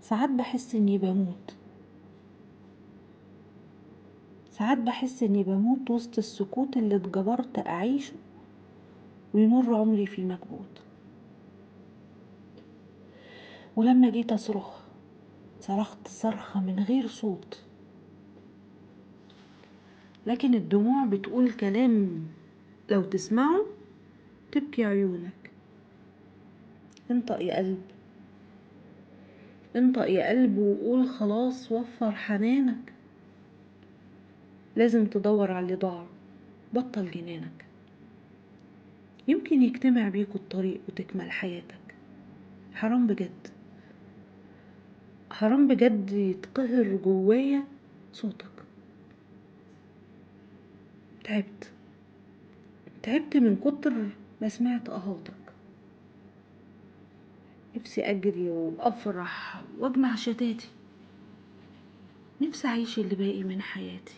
ساعات بحس اني بموت، ساعات بحس اني بموت وسط السكوت اللي اتجبرت اعيشه ويمر عمري في مكبوت. ولما جيت اصرخ صرخت صرخة من غير صوت، لكن الدموع بتقول كلام لو تسمعه تبكي عيونك. انطق يا قلب، انطق يا قلب وقول خلاص وفر حنانك. لازم تدور على اللي ضاع، بطل جنانك. يمكن يجتمع بيكوا الطريق وتكمل حياتك. حرام بجد، حرام بجد يتقهر جوايا صوتك. تعبت، تعبت من كتر ما سمعت اهاتك. نفسي اجري وافرح واجمع شتاتي، نفسي اعيش اللي باقي من حياتي.